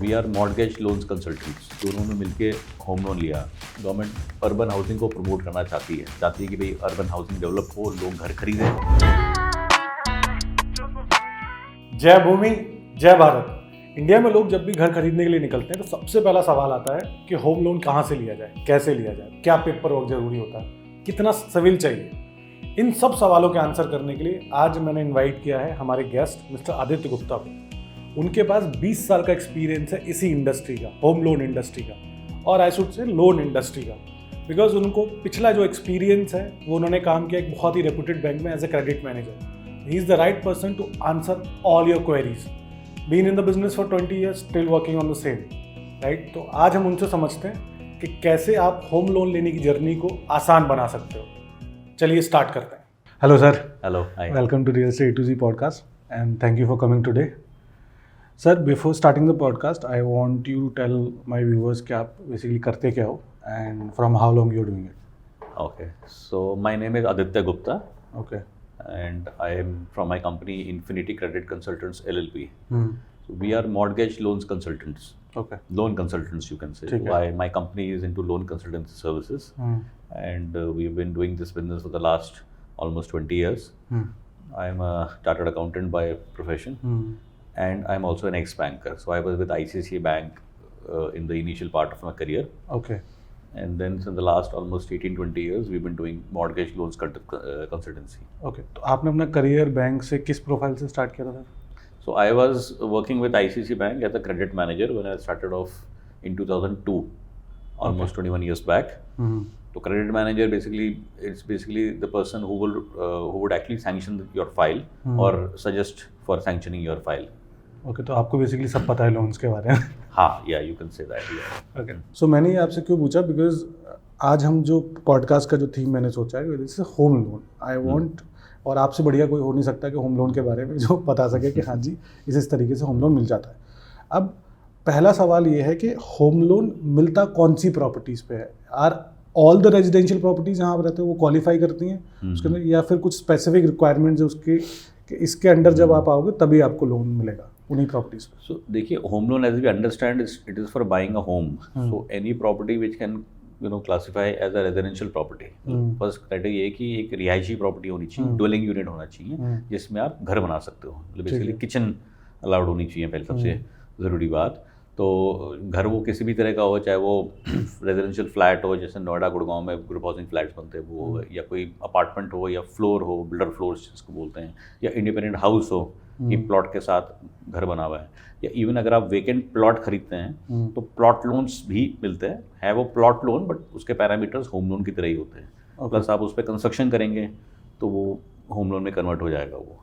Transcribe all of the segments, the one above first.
We are mortgage loans consultants. दोनों ने मिलके होम लोन लिया। गवर्नमेंट अर्बन हाउसिंग को प्रमोट करना चाहती है कि भाई अर्बन हाउसिंग डेवलप हो, लोग घर खरीदें। जय भूमि जय भारत। इंडिया में लोग जब भी घर खरीदने के लिए निकलते हैं तो सबसे पहला सवाल आता है कि होम लोन कहाँ से लिया जाए, कैसे लिया जाए, क्या पेपर वर्क जरूरी होता है, कितना सिविल चाहिए। इन सब सवालों के आंसर करने के लिए आज मैंने इनवाइट किया है हमारे गेस्ट मिस्टर आदित्य गुप्ता को। उनके पास 20 साल का एक्सपीरियंस है इसी इंडस्ट्री का, होम लोन इंडस्ट्री का, और I should say loan industry का, बिकॉज उनको पिछला जो एक्सपीरियंस है वो उन्होंने काम किया एक बहुत ही रेप्यूटेड बैंक में as a credit manager. He is the right person to answer all your queries. Been in the business for 20 years, still working on the same, right. तो आज हम उनसे समझते हैं कि कैसे आप होम लोन लेने की जर्नी को आसान बना सकते हो। चलिए स्टार्ट करते हैं। Hello sir. Hello, welcome to real estate A to Z podcast and thank you for coming today. Sir, before starting the podcast I want you to tell my viewers कि आप बेसिकली करते क्या हो and from how long you are doing it. Okay, so my name is Aditya Gupta okay and I am from my company Infinity Credit Consultants LLP. So we are mortgage loans consultants. Okay Loan consultants, you can say. ठीक है। Why my company is into loan consultancy services, and we've been doing this business for the last almost 20 years. I am a chartered accountant by profession, and I'm also an ex-banker. So I was with ICICI Bank in the initial part of my career. Okay And then in the last almost 18-20 years, we've been doing mortgage loans consultancy. Okay. तो आपने अपना career bank से किस profile से start किया था? So I was working with ICICI Bank as a credit manager when I started off in 2002, almost 21 years back. So credit manager it's basically the person who would actually sanction your file or suggest for sanctioning your file. Okay, तो आपको basically सब पता है loans के बारे में। हाँ, yeah, you can say that. Yeah. Okay, so मैंने ये आपसे क्यों पूछा, बिकॉज आज हम जो पॉडकास्ट का जो थीम मैंने सोचा है this is home loan. I want, और आपसे बढ़िया कोई हो नहीं सकता कि होम लोन के बारे में जो बता सके कि हाँ जी इस तरीके से होम लोन मिल जाता है। अब पहला सवाल ये है कि होम लोन मिलता कौन सी प्रॉपर्टीज़ पे है? Are all the residential properties जहाँ आप रहते हो वो क्वालिफाई करती हैं उसके अंदर, या फिर कुछ स्पेसिफिक रिक्वायरमेंट्स है उसके कि इसके अंडर जब आप आओगे तभी आपको लोन मिलेगा उन्हीं प्रॉपर्टीज पे? So देखिए, home loan as we understand it is for buying a home. So any property which can classify as a residential property. First criteria ये है कि एक रिहायशी प्रॉपर्टी होनी चाहिए, ड्वेलिंग यूनिट होना चाहिए जिसमें आप घर बना सकते हो, मतलब बेसिकली किचन अलाउड होनी चाहिए, पहले सबसे ज़रूरी बात। तो घर वो किसी भी तरह का हो, चाहे वो रेजिडेंशियल फ्लैट हो, जैसे नोएडा गुड़गांव में ग्रुप हाउसिंग फ्लैट्स बनते हैं वो, या कोई अपार्टमेंट हो, या फ्लोर हो, बिल्डर फ्लोर्स जिसको बोलते हैं, या इंडिपेंडेंट हाउस हो कि प्लॉट के साथ घर बना हुआ है, या इवन अगर आप वेकेंट प्लॉट खरीदते हैं तो प्लॉट लोन्स भी मिलते हैं। है वो प्लॉट लोन बट उसके पैरामीटर्स होम लोन की तरह ही होते हैं। प्लस आप उस पर कंस्ट्रक्शन करेंगे तो वो होम लोन में कन्वर्ट हो जाएगा। वो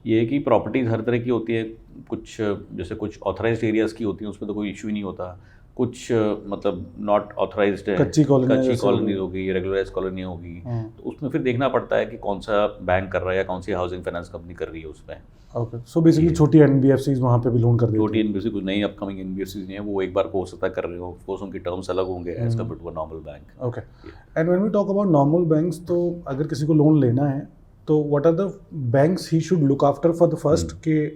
ये है कि प्रॉपर्टीज़ हर तरह की होती है, कुछ जैसे कुछ ऑथराइज्ड एरियाज़ की होती हैं, उसमें तो कोई इशू ही नहीं होता। कुछ मतलब नॉट ऑथराइज्ड है, कच्ची कॉलोनी होगी, रेगुलराइज कॉलोनी होगी, तो उसमें फिर देखना पड़ता है कि कौन सा बैंक कर रहा है या कौन सी हाउसिंग फाइनेंस कंपनी कर रही है उसमें। ओके, सो बेसिकली छोटी एनबीएफसीज वहाँ पे भी लोन कर देती हैं। छोटी एनबीएफसी, कुछ नई अपकमिंग एनबीएफसीज नहीं है, वो एक बार हो सकता है कर रहे हो, ऑफ कोर्स उनकी टर्म्स अलग होंगे as compare to a normal bank. Okay, and when we talk about normal banks, तो अगर किसी को लोन लेना है तो what are the banks he should look after for the first, के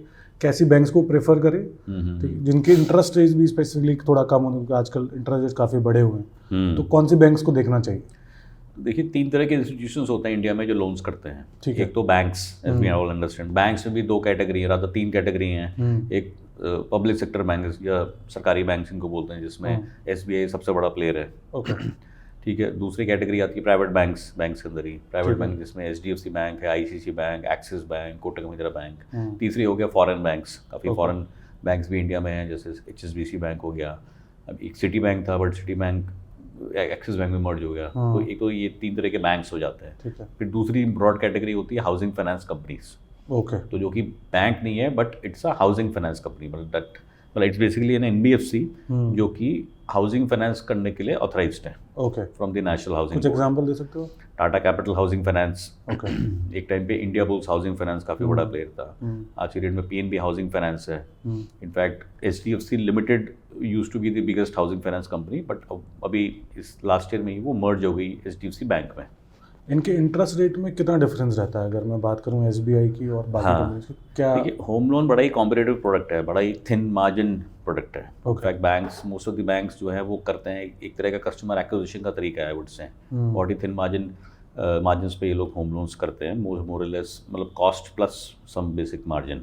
कैसी बैंक्स को प्रेफर करें जिनके इंटरेस्ट रेट भी स्पेसिफिकली थोड़ा कम होने, क्योंकि आजकल इंटरेस्ट रेट काफ़ी बढ़े हुए हैं, तो कौन सी बैंक्स को देखना चाहिए? देखिए, 3 तरह के इंस्टीट्यूशंस होते हैं इंडिया में जो लोन्स करते हैं। ठीक है, एक तो banks, as we all understand. Banks में भी 2 कैटेगरी है, रादर 3 कैटेगरी हैं। एक पब्लिक सेक्टर बैंक या सरकारी बैंक इनको बोलते हैं, जिसमें SBI सबसे बड़ा प्लेयर है। ओके, ठीक है। दूसरी कैटेगरी आती है प्राइवेट बैंक्स के अंदर ही, प्राइवेट बैंक जिसमें HDFC बैंक है, ICICI bank, axis bank, Kotak Mahindra bank. तीसरी हो गया फॉरेन बैंक्स, काफ़ी फॉरेन बैंक्स भी इंडिया में हैं, जैसे HSBC बैंक हो गया। अब एक सिटी बैंक था but city bank axis bank में मर्ज हो गया। तो एक तो ये 3 तरह के बैंक्स हो जाते हैं। फिर दूसरी ब्रॉड कैटेगरी होती है हाउसिंग फाइनेंस कंपनीज। ओके, तो जो कि बैंक नहीं है but it's a housing finance company, मतलब इट्स बेसिकली एन NBFC जो कि हाउसिंग फाइनेंस करने के लिए ऑथराइज्ड है। Okay, from the national housing. कुछ एग्जांपल दे सकते हो? Tata capital housing finance. Okay, एक टाइम पे इंडिया बुल्स हाउसिंग फाइनेंस काफ़ी बड़ा प्लेयर था। आज की डेट में PNB हाउसिंग फाइनेंस है। In fact HDFC limited used to be the biggest housing finance company, but अभी इस लास्ट ईयर में ही वो मर्ज हो गई HDFC बैंक में। इनके इंटरेस्ट रेट में कितना डिफरेंस रहता है अगर मैं बात करूं एसबीआई की और बाकी हाँ। कंपनीज की? क्या देखिए होम लोन बड़ा ही कॉम्पिटेटिव प्रोडक्ट है, बड़ा ही थिन मार्जिन प्रोडक्ट है। Okay. In fact banks, most of the banks जो है वो करते हैं एक तरह का कस्टमर एक्विजिशन का तरीका है, आई वुड से बहुत ही थिन मार्जिन पे ये लोग होम लोन्स करते हैं, मोर लेस मतलब cost plus some basic margin.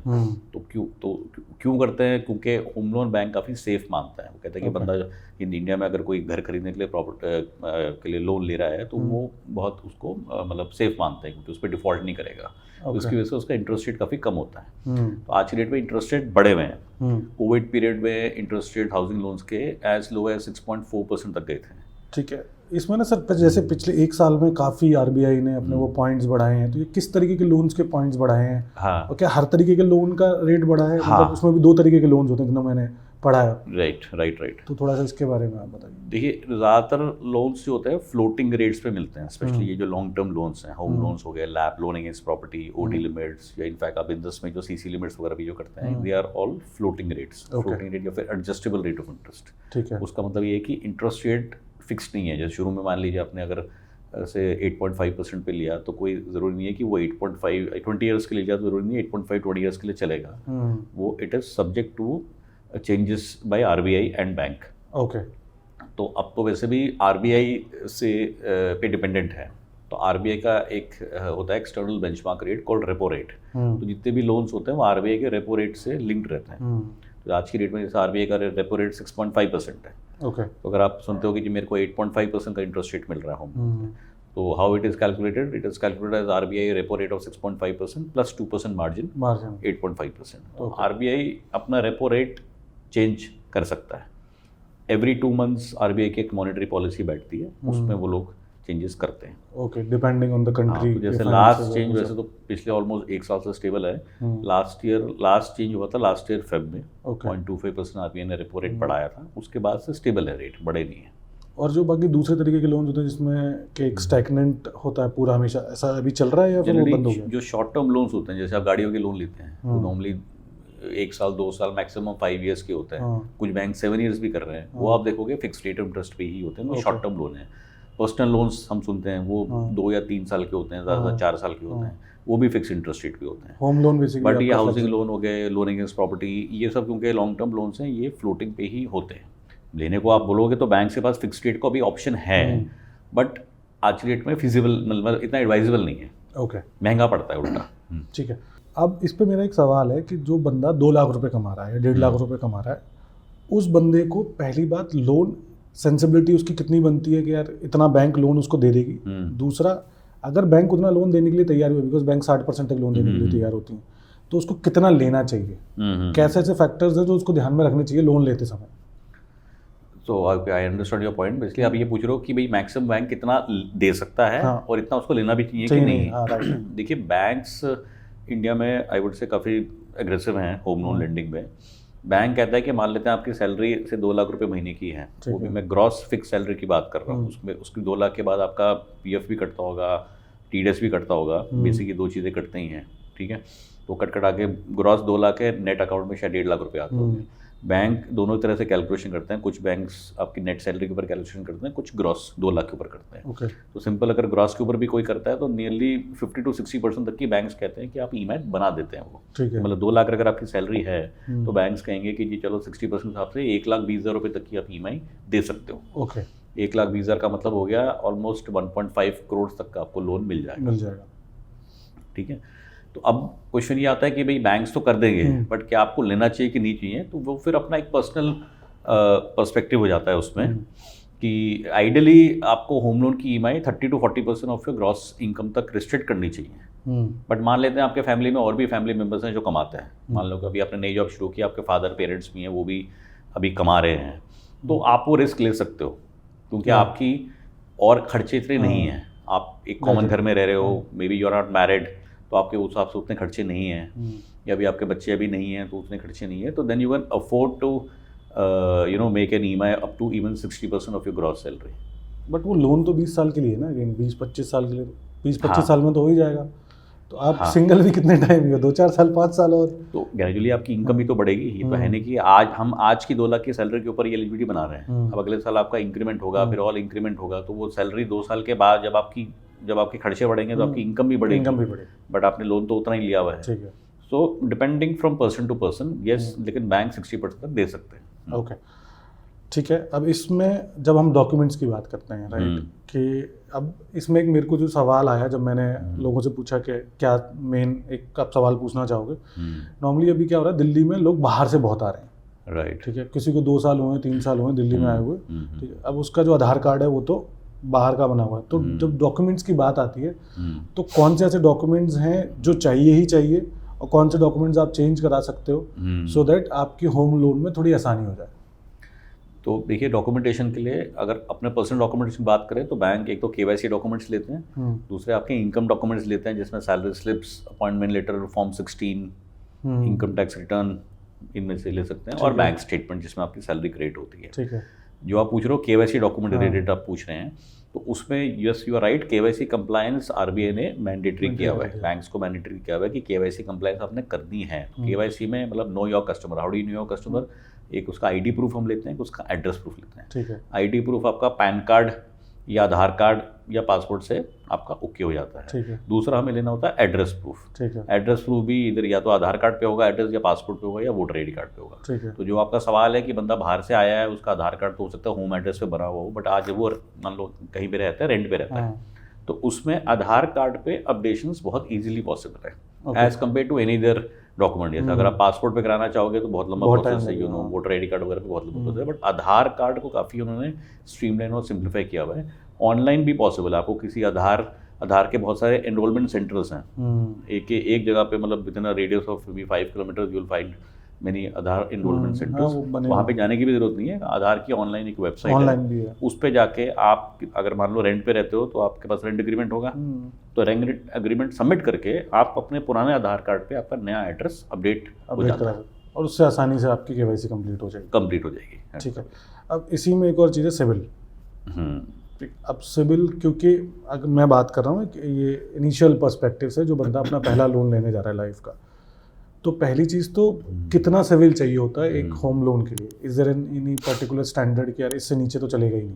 तो क्यों करते हैं? क्योंकि होम लोन बैंक काफ़ी सेफ मानता है। वो कहता है कि बंदा इन इंडिया में अगर कोई घर खरीदने के लिए प्रॉपर्टी के लिए लोन ले रहा है तो वो बहुत उसको मतलब सेफ मानता है, क्योंकि उस पर डिफॉल्ट नहीं करेगा। तो उसकी वजह से उसका इंटरेस्ट रेट काफ़ी कम होता है। तो आज की डेट में इंटरेस्ट रेट बढ़े हुए हैं। कोविड पीरियड में इंटरेस्ट रेट हाउसिंग लोन्स के एज लो एज 6.4% तक गए थे। ठीक है, इसमें ना सर जैसे पिछले एक साल में काफ़ी आरबीआई ने अपने वो पॉइंट्स बढ़ाए हैं, तो ये किस तरीके के लोन्स के पॉइंट्स बढ़ाए हैं? हाँ, और क्या हर तरीके के लोन का रेट बढ़ा है? हाँ। मतलब उसमें भी 2 तरीके के लोन्स होते हैं जिन्होंने मैंने पढ़ा है। राइट। तो थोड़ा सा इसके बारे में आप बताइए। देखिए ज़्यादातर लोन्स जो होते हैं फ्लोटिंग रेट्स पे मिलते हैं, स्पेशली ये जो लॉन्ग टर्म लोन्स हैं, होम लोन्स हो गए, LAP loan against property, OD limits, या इनफैक्ट आप बिजनेस में जो सीसी लिमिट्स वगैरह भी जो करते हैं, they are all floating rates. Floating rate या फिर एडजस्टेबल रेट ऑफ इंटरेस्ट। ठीक है। उसका मतलब ये है कि इंटरेस्ट रेट फिक्स नहीं है। जैसे शुरू में मान लीजिए आपने अगर से 8.5% पे लिया, तो कोई ज़रूरी नहीं है कि वो 8.5 20 ईयर्स के लिए लिया तो ज़रूरी नहीं है 8.5 20 ईयर्स के लिए चलेगा। वो it is subject to changes by RBI and bank. Okay. तो अब तो वैसे भी आरबीआई से पे डिपेंडेंट है। तो आरबीआई का एक होता है external benchmark rate called repo rate. तो जितने भी लोन्स होते हैं वो आरबीआई के रेपो रेट से लिंक्ड रहते हैं। तो आज की डेट में जैसे आरबीआई का रेपो रेट 6.5% है। ओके। तो अगर आप सुनते हो कि जी मेरे को 8.5% का इंटरेस्ट रेट मिल रहा है, तो how it is calculated? It is calculated as RBI repo rate of 6.5% plus 2% margin 8.5%। तो आरबीआई अपना रेपो रेट चेंज कर सकता है। एवरी 2 मंथ्स आरबीआई की एक मॉनेटरी पॉलिसी बैठती है, उसमें वो लोग चेंजेस करते हैं। Okay, depending on the country. तो जैसे लास्ट चेंज वैसे तो पिछले ऑलमोस्ट 1 साल से स्टेबल है। लास्ट चेंज हुआ था लास्ट ईयर फेब में। 0.25% आरबीआई ने रेपो रेट बढ़ाया था, उसके बाद से स्टेबल है रेट, बढ़े नहीं है। और जो बाकी दूसरे तरीके के लोन होते हैं जिसमें कि एक स्टैग्नेंट होता है पूरा हमेशा, ऐसा अभी चल रहा है या फिर वो बंद हो गया? जो शॉर्ट टर्म लोन्स होते हैं, जैसे आप गाड़ियों के लोन लेते हैं, वो नॉर्मली 1 साल 2 साल मैक्सिमम 5 ईयर्स के होते हैं। कुछ बैंक 7 ईयर्स भी कर रहे हैं। वो आप देखोगे फिक्स रेट ऑफ इंटरेस्ट पे ही होते हैं, वो शॉर्ट टर्म लोन है। पर्सनल लोन्स हम सुनते हैं वो 2 या 3 साल के होते हैं, ज़्यादा 4 साल के होते हैं, वो भी फिक्स इंटरेस्ट रेट पे होते हैं। Home loan basically. बट ये हाउसिंग लोन हो गए, लोन अगेंस्ट प्रॉपर्टी, ये सब क्योंकि लॉन्ग टर्म लोन्स हैं, ये फ्लोटिंग पे ही होते हैं। लेने को आप बोलोगे तो बैंक के पास फिक्स रेट का भी ऑप्शन है, बट आज की डेट में फिजिबल मतलब इतना एडवाइजेबल नहीं है। ओके, महंगा पड़ता है उल्टा। ठीक है। अब इस पे मेरा एक सवाल है कि जो बंदा 2 लाख रुपए कमा रहा है या 1.5 लाख रुपए कमा रहा है, उस बंदे को पहली बात लोन सेंसिबिलिटी उसकी कितनी बनती है कि यार इतना बैंक लोन उसको दे देगी? दूसरा, अगर बैंक उतना लोन देने के लिए तैयार हुई, बिकॉज बैंक 60% तक लोन देने के लिए तैयार होती है, तो उसको कितना लेना चाहिए? कैसे ऐसे फैक्टर्स हैं जो उसको ध्यान में रखने चाहिए लोन लेते समय? सो आई अंडरस्टैंड योर पॉइंट। इसलिए आप ये पूछ रहे हो कि भाई मैक्सिमम बैंक कितना दे सकता है, हाँ। और इतना उसको लेना भी चाहिए कि नहीं। देखिए बैंक्स इंडिया में आई वुड से काफ़ी एग्रेसिव हैं होम लोन लेंडिंग में। बैंक कहता है कि मान लेते हैं आपकी सैलरी से 2 लाख रुपए महीने की है, वो भी मैं ग्रॉस फिक्स सैलरी की बात कर रहा हूँ। उसमें उसकी 2 लाख के बाद आपका पीएफ भी कटता होगा, टीडीएस भी कटता होगा, बेसिक ये 2 चीज़ें कटते ही हैं, ठीक है। तो कट के ग्रॉस 2 लाख है, नेट अकाउंट में शायद 1.5 लाख रुपये आते होंगे। बैंक दोनों तरह से कैलकुलेशन करते हैं, कुछ बैंक्स आपकी नेट सैलरी के ऊपर कैलकुलेशन करते हैं, कुछ ग्रॉस 2 लाख के ऊपर करते हैं। ओके। तो सिंपल अगर ग्रॉस के ऊपर भी कोई करता है तो नियरली 50 to 60% तक की बैंक्स कहते हैं कि आप ईएमआई बना देते हैं वो। ठीक है। मतलब 2 लाख अगर आपकी सैलरी है तो बैंक्स कहेंगे कि जी चलो 60% हिसाब से 1,20,000 रुपये तक की आप ईएमआई दे सकते हो। ओके। 1,20,000 का मतलब हो गया ऑलमोस्ट 1.5 करोड़ तक का आपको लोन मिल जाएगा। ठीक है। तो अब क्वेश्चन ये आता है कि भाई बैंक्स तो कर देंगे, बट क्या आपको लेना चाहिए कि नहीं चाहिए? तो वो फिर अपना एक पर्सनल पर्सपेक्टिव हो जाता है उसमें कि आइडियली आपको होम लोन की EMI 30 to 40% of your gross income तक रिस्ट्रिक्ट करनी चाहिए। बट मान लेते हैं आपके फैमिली में और भी फैमिली मेम्बर्स हैं जो कमाते हैं। मान लो कि अभी आपने नई जॉब शुरू की, आपके फादर पेरेंट्स भी हैं, वो भी अभी कमा रहे हैं, तो आप वो रिस्क ले सकते हो क्योंकि आपकी और खर्चे इतने नहीं हैं। आप एक कॉमन घर में रह रहे हो, maybe you are not married, तो आपके उस हिसाब से उतने खर्चे नहीं हैं, या अभी आपके बच्चे अभी नहीं हैं तो उतने खर्चे नहीं है। तो then you can afford to make an EMI up to even 60% of your gross salary. But वो लोन तो 20 साल के लिए ना, 20-25 साल के लिए, 20-25 साल में तो हो ही जाएगा। तो आप सिंगल भी कितने टाइम हो, 2-4 साल 5 साल और तो ग्रेजुअली आपकी इनकम भी तो बढ़ेगी। ये तो है नहीं कि आज की 2 लाख की सैलरी के ऊपर ये एलिजिबिलिटी बना रहे हैं। अब अगले साल आपका इंक्रीमेंट होगा, फिर और इंक्रीमेंट होगा, तो वो सैलरी 2 साल के बाद जब आपकी जब आपके खर्चे बढ़ेंगे तो आपकी इनकम भी बढ़ेगी, बट आपने लोन तो उतना ही लिया हुआ है। ठीक है। So depending from person to person, yes, लेकिन बैंक 60% तक दे सकते हैं। ओके, ठीक है। अब इसमें जब हम डॉक्यूमेंट्स की बात करते हैं, राइट, कि अब इसमें एक मेरे को जो सवाल आया जब मैंने लोगों से पूछा कि क्या मेन एक आप सवाल पूछना चाहोगे, नॉर्मली अभी क्या हो रहा है, दिल्ली में लोग बाहर से बहुत आ रहे हैं, राइट, ठीक है, किसी को 2 साल हुए, 3 साल हुए दिल्ली में आए हुए, ठीक है। अब उसका जो आधार कार्ड है वो तो बाहर का बना हुआ है, तो जब डॉक्यूमेंट्स की बात आती है तो कौन से ऐसे डॉक्यूमेंट्स हैं जो चाहिए ही चाहिए और कौन से डॉक्यूमेंट्स आप चेंज करा सकते हो सो दैट आपकी होम लोन में थोड़ी आसानी हो जाए? तो देखिए, डॉक्यूमेंटेशन के लिए अगर अपने पर्सनल डॉक्यूमेंट्स की बात करें तो बैंक एक तो KYC डॉक्यूमेंट्स लेते हैं, दूसरे आपके इनकम डॉक्यूमेंट्स लेते हैं जिसमें salary slips, appointment letter, form 16, income tax return, इनमें से ले सकते हैं, और बैंक स्टेटमेंट जिसमें आपकी सैलरी क्रेडिट होती है। ठीक है। जो आप पूछ रहे हो KYC डॉक्यूमेंट रिलेटेड आप पूछ रहे हैं, तो उसमें yes you are right, KYC compliance RBI ने मैंडेटरी किया हुआ है, बैंक्स को मैंडेटरी किया हुआ है कि KYC कंप्लायंस आपने करनी है। KYC में मतलब know your customer, how do you know your customer, एक उसका ID प्रूफ हम लेते हैं, उसका एड्रेस प्रूफ लेते हैं। ठीक है। ID प्रूफ आपका पैन कार्ड या आधार कार्ड या पासपोर्ट से आपका ओके हो जाता है। ठीक है। दूसरा हमें लेना होता है एड्रेस प्रूफ। ठीक है। एड्रेस प्रूफ भी इधर या तो आधार कार्ड पे होगा एड्रेस, या पासपोर्ट पे होगा, या वोटर ID कार्ड पे होगा। ठीक है। तो जो आपका सवाल है कि बंदा बाहर से आया है, उसका आधार कार्ड तो हो सकता है होम एड्रेस पे बना हुआ हो, बट आज वो मान लो कहीं पे रहता है, रेंट पे रहता है, तो उसमें आधार कार्ड पे अपडेशंस बहुत इजीली पॉसिबल है as compare to any other document. जैसे अगर आप पासपोर्ट पे कराना चाहोगे तो बहुत लंबा प्रोसेस है, वोटर ID कार्ड वगैरह पे बहुत लंबा प्रोसेस है, बट आधार कार्ड को काफ़ी उन्होंने स्ट्रीमलाइन और सिंप्लीफाई किया हुआ है। ऑनलाइन भी पॉसिबल है, आपको किसी आधार के बहुत सारे एनरोलमेंट सेंटर्स हैं, एक जगह पे, मतलब with in a radius of 5 kilometre you will find many Aadhaar enrolment centres. वहाँ पे जाने की भी जरूरत नहीं है, आधार की ऑनलाइन एक वेबसाइट है, उस पे जाके आप अगर मान लो रेंट पे रहते हो तो आपके पास रेंट एग्रीमेंट होगा, तो रेंट एग्रीमेंट सबमिट करके आप अपने पुराने आधार कार्ड पे आपका नया एड्रेस अपडेट हो जाता है, और उससे आसानी से आपकी KYC कंप्लीट हो जाएगी। ठीक है। अब इसी में एक और चीज़ है सिविल। अब सिविल, क्योंकि अगर मैं बात कर रहा हूँ कि ये इनिशियल पर्सपेक्टिव से जो बंदा अपना पहला लोन लेने जा रहा है लाइफ का, तो पहली चीज़ तो कितना सिविल चाहिए होता है एक होम लोन के लिए? Is there any particular standard कि यार इससे नीचे तो चलेगा ही नहीं?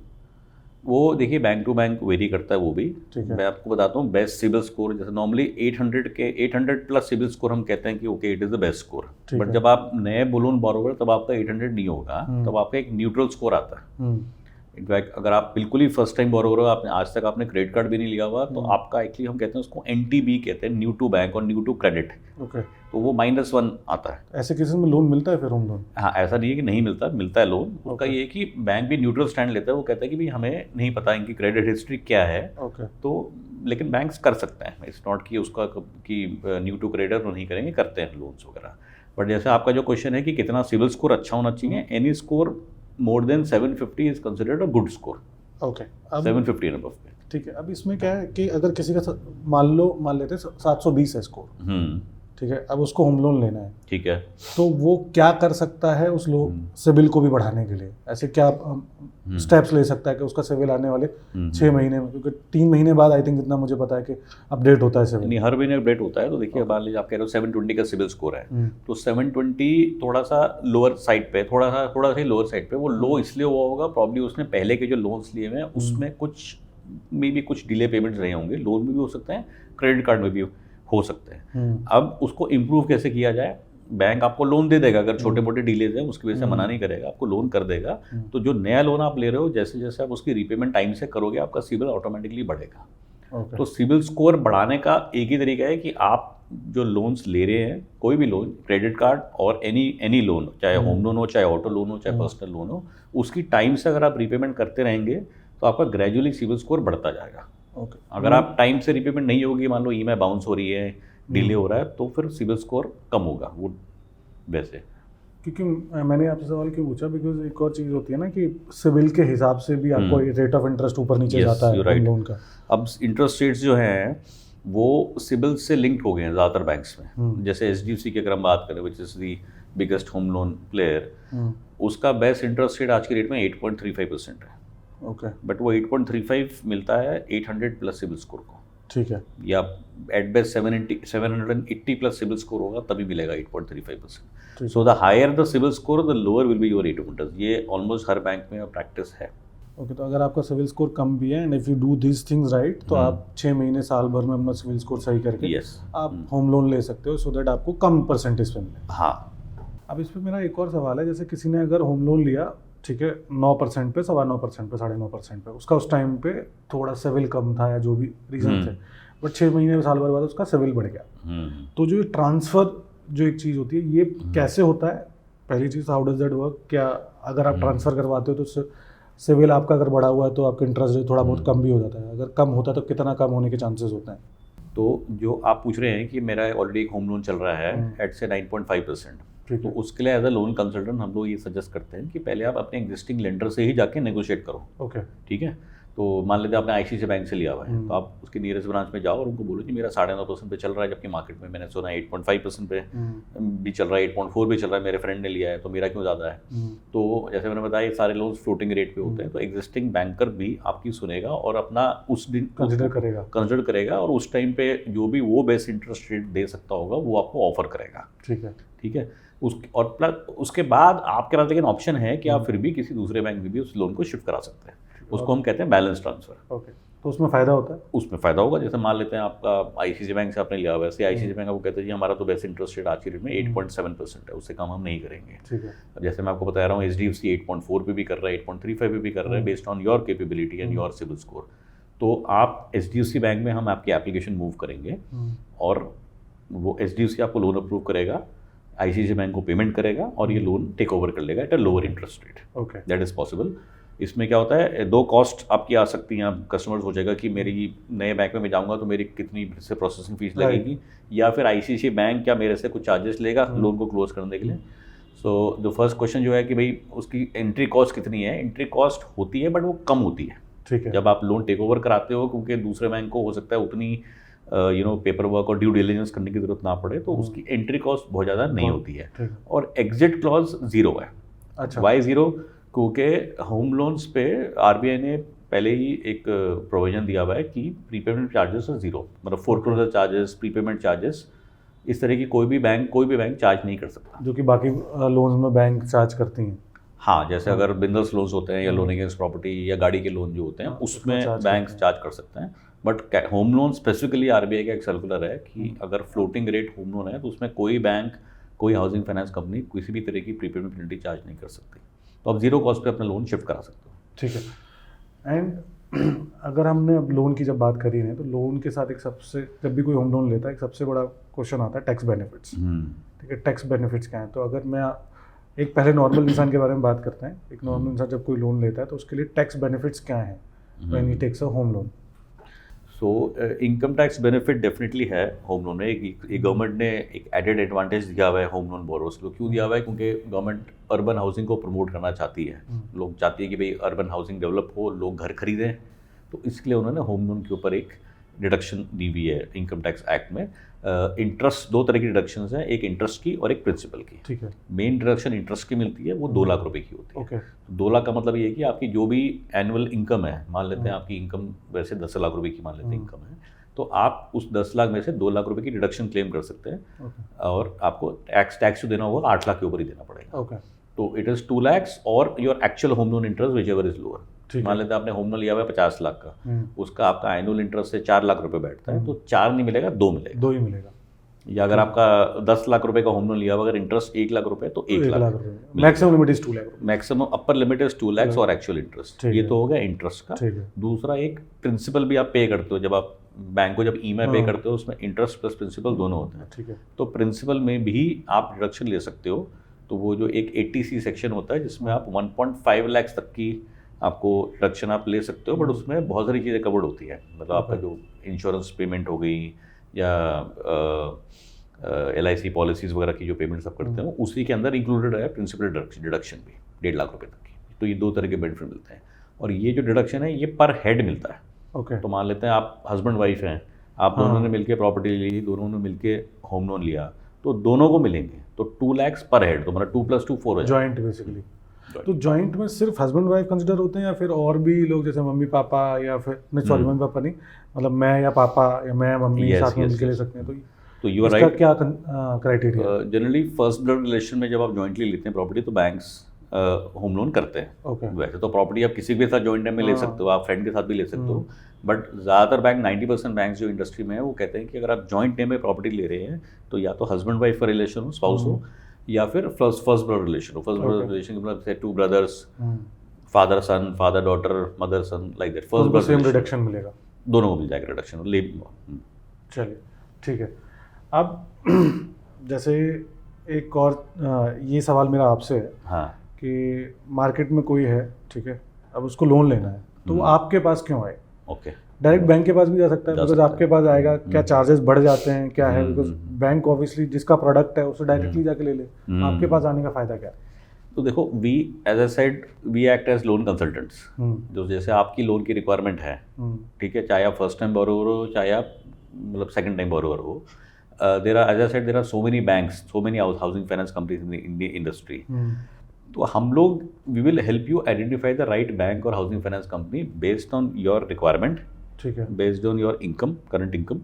वो देखिए बैंक टू बैंक वेरी करता है वो भी। मैं आपको बताता हूँ बेस्ट सिविल स्कोर, जैसे नॉर्मली 800 प्लस सिविल स्कोर हम कहते हैं कि okay it is the best score, but जब आप नए लोन बोरोवर तब आपका 800 नहीं होगा, तब आपका एक न्यूट्रल स्कोर आता है। इनफैक्ट अगर आप बिल्कुल ही फर्स्ट टाइम बोरोवर हो, आपने आज तक आपने क्रेडिट कार्ड भी नहीं लिया हुआ, तो आपका एक्चुअली हम कहते हैं उसको NTB कहते हैं, न्यू टू बैंक और न्यू टू क्रेडिट, तो वो -1 आता है। ऐसे केसेस में लोन मिलता है फिर होम लोन? हाँ, ऐसा नहीं है कि नहीं मिलता, मिलता है लोन। उसका ये है कि बैंक भी न्यूट्रल स्टैंड लेता है, वो कहता है कि भाई हमें नहीं पता इनकी क्रेडिट हिस्ट्री क्या है, तो लेकिन बैंक्स कर सकते हैं, इट्स नॉट कि उसका कि न्यू टू क्रेडिट नहीं करेंगे, करते हैं लोन्स वगैरह। बट जैसे आपका जो क्वेश्चन है कि कितना सिविल स्कोर अच्छा होना चाहिए, any score more than 750 is considered a good score. Okay, 750 and above पे। ठीक है। अब इसमें क्या है कि अगर किसी का मान लेते हैं 720 है स्कोर, ठीक है, अब उसको होम लोन लेना है, ठीक है, तो वो क्या कर सकता है उस सिविल को भी बढ़ाने के लिए? ऐसे क्या स्टेप्स ले सकता है कि उसका सिविल आने वाले 6 महीने में, क्योंकि 3 महीने बाद आई थिंक जितना मुझे पता है कि अपडेट होता है सिविल? नहीं, हर महीने अपडेट होता है। तो देखिए मान लीजिए आप कह रहे हो 720 का सिविल स्कोर है, तो 720 थोड़ा सा लोअर साइड पे, थोड़ा सा लोअर साइड पे, वो लो इसलिए हुआ होगा प्रॉब्ली उसने पहले के जो लोन्स लिए हुए हैं उसमें कुछ मे बी कुछ डिले पेमेंट्स रहे होंगे, लोन में भी हो सकते हैं, क्रेडिट कार्ड में भी हो सकते हैं। अब उसको इम्प्रूव कैसे किया जाए? बैंक आपको लोन दे देगा, अगर छोटे मोटे डिलेज हैं उसकी वजह से मना नहीं करेगा, आपको लोन कर देगा। तो जो नया लोन आप ले रहे हो, जैसे जैसे आप उसकी रीपेमेंट टाइम से करोगे, आपका सिविल ऑटोमेटिकली बढ़ेगा। तो सिविल स्कोर बढ़ाने का एक ही तरीका है कि आप जो लोन्स ले रहे हैं, कोई भी लोन, क्रेडिट कार्ड और एनी लोन, चाहे होम लोन हो, चाहे ऑटो लोन हो, चाहे पर्सनल लोन हो, उसकी टाइम से अगर आप रीपेमेंट करते रहेंगे तो आपका ग्रेजुअली सिविल स्कोर बढ़ता जाएगा। अगर आप टाइम से रीपेमेंट नहीं होगी, मान लो EMI बाउंस हो रही है, डिले हो रहा है, तो फिर सिविल स्कोर कम होगा वो वैसे। क्योंकि मैंने आपसे सवाल क्यों पूछा, बिकॉज एक और चीज़ होती है ना कि सिविल के हिसाब से भी आपको रेट ऑफ इंटरेस्ट ऊपर नीचे जाता है लोन का। अब इंटरेस्ट रेट्स जो हैं वो सिविल से लिंक्ड हो गए हैं ज़्यादातर बैंक्स में। जैसे HDFC की अगर हम बात करें, which is the biggest home loan player, उसका बेस्ट इंटरेस्ट रेट आज की डेट में 8.35% है। ओके, बट वो 8.35 मिलता है 800 प्लस सिविल स्कोर को। ठीक है, या at best 780 plus CIBIL score होगा तभी मिलेगा 8.35%। So the higher the CIBIL score the lower will be your rate of interest. ये ऑलमोस्ट हर बैंक में प्रैक्टिस है। ओके, तो अगर आपका सिविल स्कोर कम भी है and if you do these things right तो आप 6 महीने साल भर में अपना सिविल स्कोर सही करके Yes. आप होम लोन ले सकते हो सो दैट आपको कम परसेंटेज पे मिले। हाँ। अब इस पे मेरा एक और सवाल है, जैसे किसी ने अगर होम लोन लिया, ठीक है, 9% पे, 9.25% पे, 9.5% पे, उसका उस टाइम पे थोड़ा सिविल कम था या जो भी रीजन थे, बट 6 महीने साल भर बाद उसका सिविल बढ़ गया। तो जो ट्रांसफ़र जो एक चीज़ होती है, ये कैसे होता है? पहली चीज़, हाउ डज दैट वर्क? क्या अगर आप ट्रांसफ़र करवाते हो तो सिविल आपका अगर बढ़ा हुआ है तो आपका इंटरेस्ट रेट थोड़ा बहुत कम भी हो जाता है, अगर कम होता है तो कितना कम होने के चांसेस होते हैं? तो जो आप पूछ रहे हैं कि मेरा ऑलरेडी एक होम लोन चल रहा है एट से 9.5%, तो उसके लिए एज अ लोन कंसल्टेंट हम लोग ये सजेस्ट करते हैं कि पहले आप अपने एग्जिस्टिंग लेंडर से ही जाके नेगोशिएट करो। ओके, ठीक है। तो मान लेते हैं आपने आईसीआईसीआई बैंक से लिया हुआ है, तो आप उसके नियरेस्ट ब्रांच में जाओ और उनको बोलो कि मेरा 9.5% पे चल रहा है, जबकि मार्केट में मैंने सुना 8.5% पे भी चल रहा है, 8.4 भी चल रहा है, मेरे फ्रेंड ने लिया है, तो मेरा क्यों ज़्यादा है? तो जैसे मैंने बताया, ये सारे लोन्स फ्लोटिंग रेट पे होते हैं, तो एग्जिस्टिंग बैंकर भी आपकी सुनेगा और अपना उस दिन कंसिडर करेगा और उस टाइम पे जो भी वो बेस्ट इंटरेस्ट रेट दे सकता होगा वो आपको ऑफर करेगा। ठीक है। और प्लस उसके बाद आपके पास लेकिन ऑप्शन है कि आप फिर भी किसी दूसरे बैंक में भी उस लोन को शिफ्ट करा सकते हैं। उसको हम कहते हैं बैलेंस ट्रांसफर। ओके, तो उसमें फ़ायदा होता है? उसमें फ़ायदा होगा। जैसे मान लेते हैं आपका आईसीआईसीआई बैंक से आपने लिया, वैसे आईसीआईसीआई बैंक आपको कहते हैं जी हमारा तो बेस्ट इंटरेस्ट रेट आज की रेट में 8.7% है, उससे कम हम नहीं करेंगे। ठीक है। अब जैसे मैं आपको बता रहा हूँ, HDFC 8.4 पे भी कर रहा है, 8.35 पे भी कर रहा है, based on your capability and your CIBIL score. तो आप HDFC बैंक में हम आपकी एप्लीकेशन मूव करेंगे और वो HDFC आपको लोन अप्रूव करेगा, आईसीआईसीआई बैंक को पेमेंट करेगा और ये लोन टेक ओवर कर लेगा at a lower interest rate. Okay, that is possible. इसमें क्या होता है, दो कॉस्ट आपकी आ सकती हैं। कस्टमर्स हो जाएगा कि मेरी नए बैंक में मैं जाऊंगा तो मेरी कितनी से प्रोसेसिंग फीस लगेगी, या फिर आईसीआईसीआई बैंक क्या मेरे से कुछ चार्जेस लेगा लोन को क्लोज करने के लिए। सो द फर्स्ट क्वेश्चन जो है कि भाई उसकी एंट्री कॉस्ट कितनी है? एंट्री कॉस्ट होती है बट वो कम होती है। ठीक है। जब आप लोन टेक ओवर कराते हो, क्योंकि दूसरे बैंक को हो सकता है उतनी पेपर वर्क और ड्यू डिलिजेंस करने की जरूरत ना पड़े, तो उसकी एंट्री कॉस्ट बहुत ज़्यादा नहीं होती है और एग्जिट क्लॉज 0 है। अच्छा, वाई 0? क्योंकि होम लोन्स पे आरबीआई ने पहले ही एक प्रोविजन दिया हुआ है कि प्रीपेमेंट चार्जेस है 0, मतलब फोरक्लोजर चार्जेस, प्रीपेमेंट चार्जेस, इस तरह की कोई भी बैंक चार्ज नहीं कर सकता, जो कि बाकी लोन्स में बैंक चार्ज करती हैं। हाँ, जैसे अगर बिजनेस लोन्स होते हैं या लोन अगेंस्ट प्रॉपर्टी या गाड़ी के लोन जो होते हैं उसमें बैंक चार्ज कर सकते हैं, but home loan specifically RBI का एक सर्कुलर है कि अगर फ्लोटिंग रेट होम लोन है तो उसमें कोई बैंक, कोई हाउसिंग फाइनेंस कंपनी किसी भी तरह की प्रीपेमेंट पेनल्टी चार्ज नहीं कर सकती। तो आप 0 कॉस्ट पे अपना लोन शिफ्ट करा सकते हो। ठीक है। एंड अगर हमने अब लोन की जब बात करी है तो लोन के साथ एक सबसे, जब भी कोई होम लोन लेता है, एक सबसे बड़ा क्वेश्चन आता है टैक्स बेनिफिट्स। ठीक है, टैक्स बेनिफिट्स क्या हैं? तो अगर मैं एक पहले नॉर्मल इंसान के बारे में बात करते हैं, एक नॉर्मल इंसान जब कोई लोन लेता है तो उसके लिए टैक्स बेनिफिट्स क्या हैं when he takes a home loan? So income tax benefit definitely है होम लोन में। एक गवर्नमेंट ने एक एडेड एडवांटेज दिया हुआ है होम लोन बोरोस को। क्यों दिया हुआ है? क्योंकि गवर्नमेंट अर्बन हाउसिंग को प्रमोट करना चाहती है। लोग चाहती है कि भाई अर्बन हाउसिंग डेवलप हो, लोग घर खरीदें, तो इसके लिए उन्होंने होम लोन के ऊपर एक डिडक्शन दी हुई है इनकम टैक्स एक्ट में। इंटरेस्ट, 2 तरह की डिडक्शंस हैं, एक इंटरेस्ट की और एक प्रिंसिपल की। ठीक है। मेन डिडक्शन इंटरेस्ट की मिलती है, वो 2 लाख रुपए की होती है। ओके। 2 लाख का मतलब ये है कि आपकी जो भी एनुअल इनकम है, मान लेते हैं आपकी इनकम वैसे 10 लाख रुपए की मान लेते हैं इनकम है, तो आप उस 10 लाख में से 2 लाख रुपए की डिडक्शन क्लेम कर सकते हैं और आपको टैक्स जो देना होगा 8 लाख के ऊपर ही देना पड़ेगा। ओके। तो इट इज़ 2 lakhs और your actual home loan interest which ever is lower. मान लेते हैं आपने होम लोन लिया हुआ है 50 लाख का, उसका आपका एनुअल इंटरेस्ट से 4 लाख रुपए बैठता है, तो 4 नहीं मिलेगा, 2 मिलेगा। 2 ही मिलेगा। या अगर आपका 10 लाख रुपए का होम लोन लिया हुआ, अगर इंटरेस्ट 1 लाख रुपए तो 1 लाख रुपए। Maximum limit is 2 lakh. Maximum upper limit is 2 lakhs और एक्चुअल इंटरेस्ट। ये तो हो गया इंटरेस्ट का। दूसरा एक प्रिंसिपल भी आप पे करते हो, जब आप बैंक को जब ईएमआई पे करते हो उसमें इंटरेस्ट प्लस प्रिंसिपल दोनों होते हैं। ठीक है। तो प्रिंसिपल में भी आप डिडक्शन ले सकते हो। तो वो जो एक 80C सेक्शन होता है जिसमें आप 1.5 lakhs तक की आपको डिडक्शन आप ले सकते हो, बट उसमें बहुत सारी चीज़ें कवर्ड होती है। मतलब आपका जो इंश्योरेंस पेमेंट हो गई या LIC पॉलिसीज़ वगैरह की जो पेमेंट्स आप करते हो उसी के अंदर इंक्लूडेड है प्रिंसिपल डिडक्शन भी 1.5 लाख रुपए तक की। तो ये 2 तरह के बेनिफिट मिलते हैं और ये जो डिडक्शन है ये पर हेड मिलता है। ओके। तो मान लेते हैं आप हस्बैंड वाइफ हैं, आप दोनों ने मिलके प्रॉपर्टी ली, दोनों ने मिलके होम लोन लिया, तो दोनों को मिलेंगे तो 2 lakhs पर हेड, तो मतलब 2 + 2 4 है जॉइंट बेसिकली। तो जॉइंट में सिर्फ हस्बैंड वाइफ कंसिडर होते हैं या फिर और भी लोग, जैसे मम्मी पापा या फिर नहीं, सॉरी मम्मी पापा नहीं, मतलब मैं या पापा या मैं मम्मी साथ में मिलके ले सकते हैं? तो यू आर राइट। राइट। क्या criteria? Generally first blood relation में जब आप जॉइंटली लेते हैं प्रॉपर्टी तो बैंक्स होम लोन करते हैं। ओके वैसे तो प्रॉपर्टी आप किसी के साथ जॉइंट नेम में ले हाँ। सकते हो, आप फ्रेंड के साथ भी ले सकते हो, बट ज़्यादातर बैंक 90% बैंक जो इंडस्ट्री में है वो कहते हैं कि अगर आप जॉइंट नेम में प्रॉपर्टी ले रहे हैं तो या तो हस्बैंड वाइफ का रिलेशन हो, स्पाउस हो, या फिर फर्स्ट ब्रदर रिलेशन हो। फर्स्ट ब्रदर रिलेशन के मतलब से 2 brothers, father son, father daughter, mother son, like that. First brother same reduction मिलेगा, दोनों को मिल जाएगा रिडक्शन। चलिए ठीक है। अब जैसे एक और ये सवाल मेरा आपसे है हाँ। कि मार्केट में कोई है, ठीक है, अब उसको लोन लेना है तो वो आपके पास क्यों आए? ओके। डायरेक्ट बैंक के पास भी जा सकता है, जा बिकॉज सकता आपके पास आएगा, क्या चार्जेस बढ़ जाते हैं, क्या है, बिकॉज बैंक ऑब्वियसली जिसका प्रोडक्ट है उसे डायरेक्टली जाके ले ले, आपके पास आने का फायदा क्या है? तो देखो, we as I said we act as loan consultants. जो जैसे आपकी लोन की रिक्वायरमेंट है, ठीक है, चाहे आप फर्स्ट टाइम बोरोवर हो, चाहे आप मतलब सेकंड टाइम बोरोवर हो, there are, as I said, there are so many banks, so many housing finance companies in the industry. तो हम लोग, we will help you identify the right bank और housing finance company based on your requirement, ठीक है, based on your income, current income,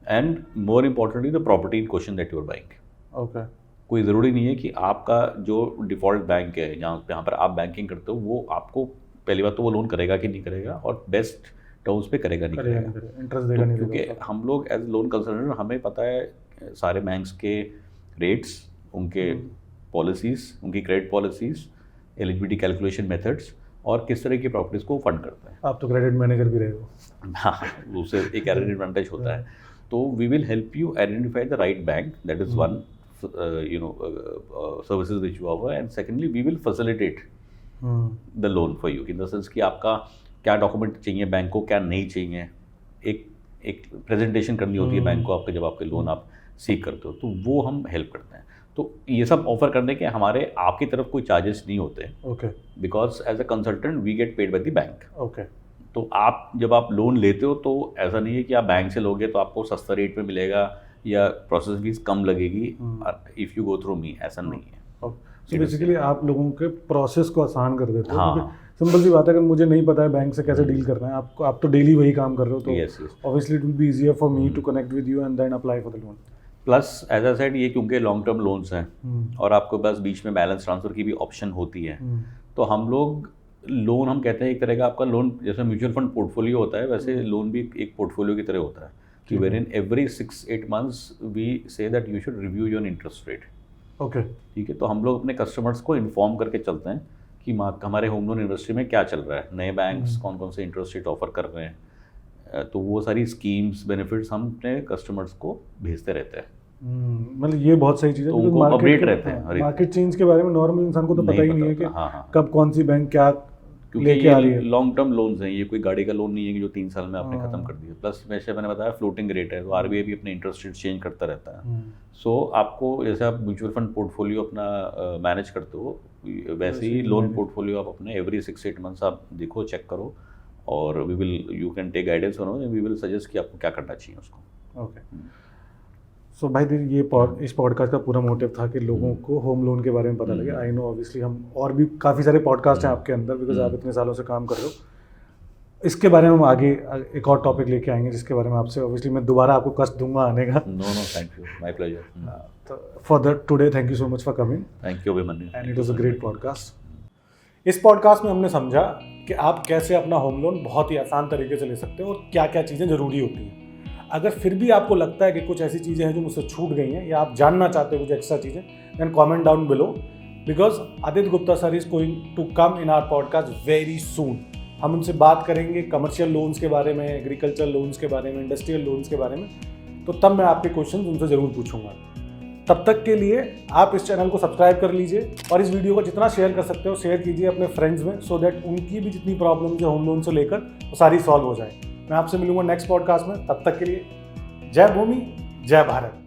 and more importantly the property in question that you are buying. Okay. कोई ज़रूरी नहीं है कि आपका जो डिफ़ॉल्ट बैंक है जहाँ पर आप बैंकिंग करते हो वो आपको पहली बात तो वो लोन करेगा कि नहीं करेगा, और बेस्ट टर्म्स पे करेगा नहीं करेगा, इंटरेस्ट देगा नहीं क्योंकि देगा। हम लोग एज लोन कंसल्टेंट हमें पता है सारे बैंक्स के रेट्स, उनके पॉलिसीज़, उनकी credit policies, eligibility calculation methods, और किस तरह की प्रॉपर्टीज़ को फंड करते हैं। आप तो क्रेडिट मैनेजर भी रहे हो। हाँ, उससे एक एडवांटेज होता है। तो we will help you identify the right bank, that is one services which you offer, and secondly we will facilitate the loan for you, in the sense कि आपका क्या डॉक्यूमेंट चाहिए बैंक को, क्या नहीं चाहिए, एक प्रेजेंटेशन करनी होती है बैंक को आपके, जब आपके लोन आप सीख करते हो, तो वो हम हेल्प करते हैं। तो ये सब ऑफर करने के हमारे आपकी तरफ कोई चार्जेस नहीं होते, okay, because as a consultant we get paid by the bank. Okay. तो आप जब आप लोन लेते हो तो ऐसा नहीं है कि आप बैंक से लोगे तो आपको सस्ता रेट में मिलेगा या प्रोसेस फीस कम लगेगी इफ़ यू गो थ्रू मी, ऐसा नहीं है। सो बेसिकली आप लोगों के प्रोसेस को आसान कर देते हो। हाँ। सिंपल सी बात है, अगर मुझे नहीं पता है बैंक से कैसे डील करना है, आप तो डेली वही काम कर रहे हो, तो obviously it will be easier for me to connect with you and then apply for the loan. Plus as I said, ये क्योंकि लॉन्ग टर्म लोन्स हैं और आपके पास बीच में बैलेंस ट्रांसफर की भी ऑप्शन होती है, तो हम लोग लोन, हम कहते हैं एक तरह का आपका लोन, जैसे म्यूचुअल फंड पोर्टफोलियो होता है वैसे लोन भी एक पोर्टफोलियो की तरह होता है, कि wherein every 6-8 months we say that you should review your interest rate. Okay, ठीक है, तो हम लोग अपने कस्टमर्स को इन्फॉर्म करके चलते हैं कि हमारे होम लोन इंडस्ट्री में क्या चल रहा है, नए बैंक्स कौन कौन से इंटरेस्ट रेट ऑफर कर रहे हैं, तो वो सारी स्कीम्स, बेनिफिट्स हम अपने कस्टमर्स को भेजते रहते हैं। मतलब ये बहुत सही चीज़ है, तो उनको अपडेट रहते हैं। मार्केट चेंज के बारे में नॉर्मल इंसान को तो पता ही नहीं है कि हाँ, कब कौन सी बैंक क्या क्योंकि ये लॉन्ग टर्म लोन्स हैं, ये कोई गाड़ी का लोन नहीं है कि जो 3 साल में आपने खत्म कर दिया। प्लस वैसे मैंने बताया फ्लोटिंग रेट है, तो आरबीआई भी अपने इंटरेस्ट रेट चेंज करता रहता है। सो आपको, जैसे आप म्यूचुअल फंड पोर्टफोलियो अपना मैनेज करते हो, वैसे ही लोन पोर्टफोलियो आप अपने एवरी 6-8 months आप देखो, चेक करो, और we will, you can take guidance on, we will suggest कि आपको क्या करना चाहिए उसको। ओके। सो भाई ये इस पॉडकास्ट का पूरा मोटिव था कि लोगों को होम लोन के बारे में पता लगे। आई नो ऑब्वियसली हम और भी काफ़ी सारे पॉडकास्ट हैं आपके अंदर, बिकॉज आप इतने सालों से काम कर रहे हो। इसके बारे में हम आगे एक और टॉपिक लेके आएंगे, जिसके बारे में आपसे ऑब्वियसली मैं दोबारा आपको कष्ट दूंगा आने का। No thank you, my pleasure. तो for that today thank you so much for coming. Thank you Abhimanyu, and it was a great podcast. इस पॉडकास्ट में हमने समझा कि आप कैसे अपना होम लोन बहुत ही आसान तरीके से ले सकते हो और क्या क्या चीज़ें ज़रूरी होती हैं। अगर फिर भी आपको लगता है कि कुछ ऐसी चीज़ें हैं जो मुझसे छूट गई हैं, या आप जानना चाहते हो कुछ एक्स्ट्रा चीज़ें, then comment down below, because Aditya Gupta sir is going to come in our podcast very soon. हम उनसे बात करेंगे कमर्शियल लोन्स के बारे में, एग्रीकल्चर लोन्स के बारे में, इंडस्ट्रियल लोन्स के बारे में, तो तब मैं आपके क्वेश्चन उनसे ज़रूर पूछूंगा। तब तक के लिए आप इस चैनल को सब्सक्राइब कर लीजिए और इस वीडियो को जितना शेयर कर सकते हो शेयर कीजिए अपने फ्रेंड्स में, सो दैट उनकी भी जितनी प्रॉब्लम्स है होम लोन से लेकर वो सारी सॉल्व हो जाए। मैं आपसे मिलूंगा नेक्स्ट पॉडकास्ट में, तब तक के लिए जय भूमि, जय भारत।